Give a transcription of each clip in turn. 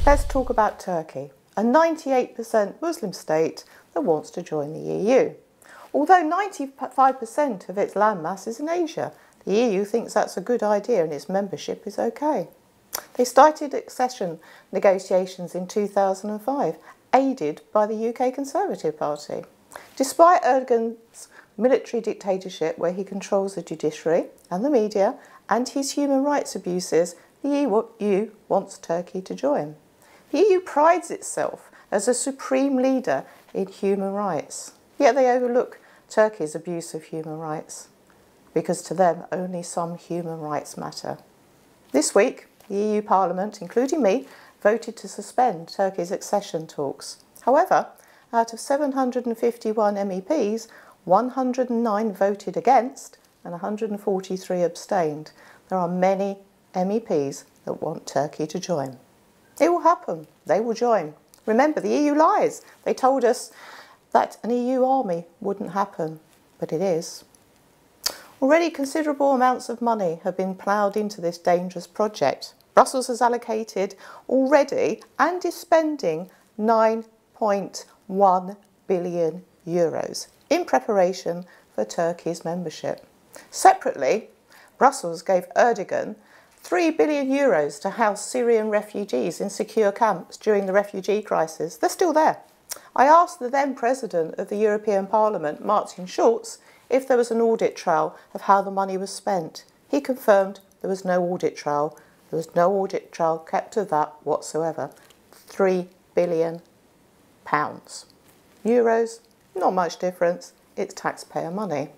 Let's talk about Turkey, a 98% Muslim state that wants to join the EU. Although 95% of its landmass is in Asia, the EU thinks that's a good idea and its membership is okay. They started accession negotiations in 2005, aided by the UK Conservative Party. Despite Erdogan's military dictatorship where he controls the judiciary and the media and his human rights abuses, the EU wants Turkey to join. The EU prides itself as a supreme leader in human rights, yet they overlook Turkey's abuse of human rights, because to them only some human rights matter. This week, the EU Parliament, including me, voted to suspend Turkey's accession talks. However, out of 751 MEPs, 109 voted against and 143 abstained. There are many MEPs that want Turkey to join. It will happen. They will join. Remember, the EU lies. They told us that an EU army wouldn't happen, but it is. Already considerable amounts of money have been ploughed into this dangerous project. Brussels has allocated already and is spending €9.1 billion in preparation for Turkey's membership. Separately, Brussels gave Erdogan €3 billion to house Syrian refugees in secure camps during the refugee crisis. They're still there. I asked the then President of the European Parliament, Martin Schulz, if there was an audit trail of how the money was spent. He confirmed there was no audit trail. There was no audit trail kept of that whatsoever. £3 billion. Euros, not much difference. It's taxpayer money.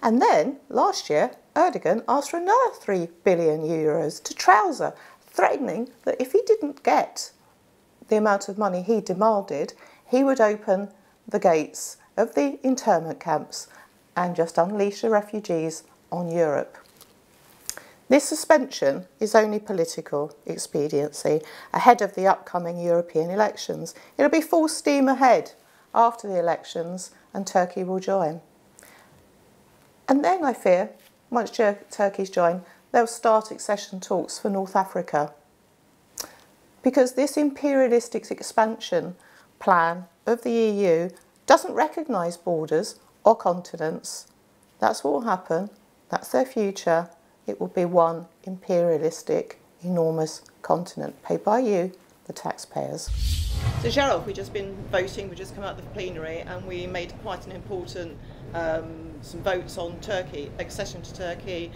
And then, last year, Erdogan asked for another €3 billion to trouser, threatening that if he didn't get the amount of money he demanded, he would open the gates of the internment camps and just unleash the refugees on Europe. This suspension is only political expediency ahead of the upcoming European elections. It'll be full steam ahead after the elections and Turkey will join. And then, I fear, once Turkey's joined, they'll start accession talks for North Africa. Because this imperialistic expansion plan of the EU doesn't recognise borders or continents. That's what will happen. That's their future. It will be one imperialistic, enormous continent paid by you, the taxpayers. So Cheryl, we've just been voting, we've just come out of the plenary and we made quite an important some votes on Turkey, accession to Turkey.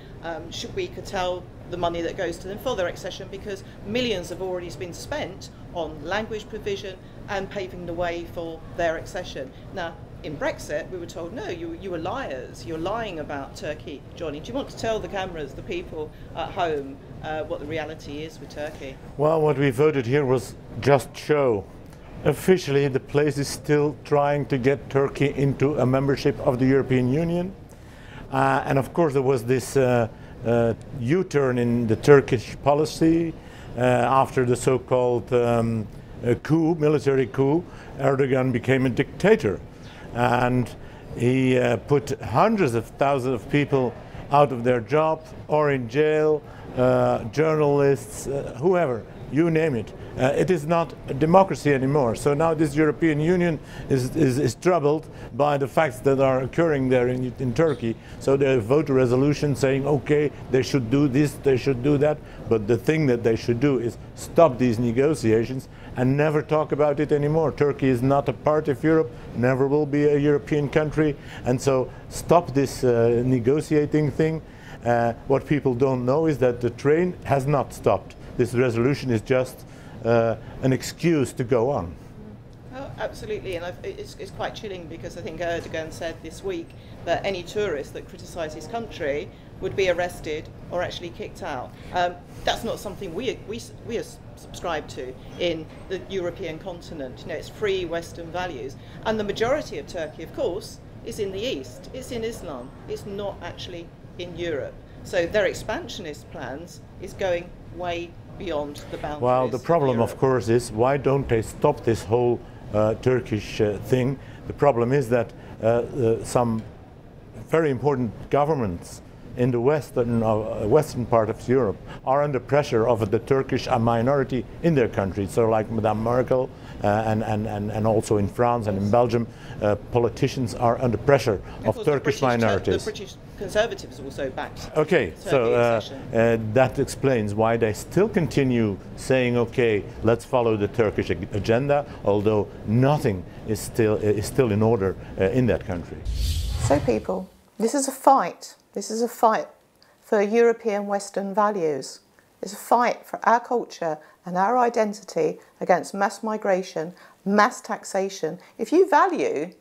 Should we curtail the money that goes to them for their accession, because millions have already been spent on language provision and paving the way for their accession. Now, in Brexit, we were told, no, you were liars, you're lying about Turkey joining. Do you want to tell the cameras, the people at home, what the reality is with Turkey? Well, what we voted here was just show. Officially, the place is still trying to get Turkey into a membership of the European Union. And of course, there was this U-turn in the Turkish policy after the so-called coup, military coup. Erdogan became a dictator. And he put hundreds of thousands of people out of their job or in jail, journalists, whoever, you name it. It is not a democracy anymore. So now this European Union is troubled by the facts that are occurring there in Turkey. So they vote a resolution saying, okay, they should do this, they should do that. But the thing that they should do is stop these negotiations and never talk about it anymore. Turkey is not a part of Europe, never will be a European country. And so stop this negotiating thing. What people don't know is that the train has not stopped. This resolution is just an excuse to go on. Oh, absolutely, and it's quite chilling, because I think Erdogan said this week that any tourist that criticised his country would be arrested or actually kicked out. That's not something we subscribe to in the European continent. You know, it's free Western values, and the majority of Turkey, of course, is in the East. It's in Islam. It's not actually in Europe. So their expansionist plans is going way beyond the boundaries. Well, the problem, of course, is why don't they stop this whole Turkish thing? The problem is that some very important governments in the western part of Europe are under pressure of the Turkish minority in their country. So like Madame Merkel and also in France and in Belgium, politicians are under pressure of Turkish minorities. The British Conservatives also backed. Okay, so that explains why they still continue saying, okay, let's follow the Turkish agenda, although nothing is still in order in that country. So people, this is a fight. This is a fight for European Western values. It's a fight for our culture and our identity against mass migration, mass taxation. If you value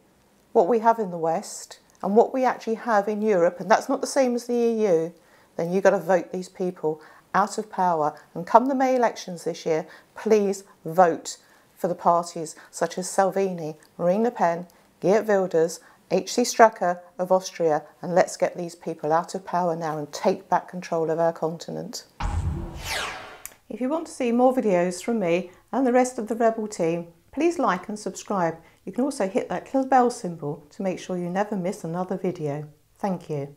what we have in the West and what we actually have in Europe, and that's not the same as the EU, then you've got to vote these people out of power. And come the May elections this year, please vote for the parties such as Salvini, Marine Le Pen, Geert Wilders, H.C. Strache of Austria, and let's get these people out of power now and take back control of our continent. If you want to see more videos from me and the rest of the Rebel team, please like and subscribe. You can also hit that little bell symbol to make sure you never miss another video. Thank you.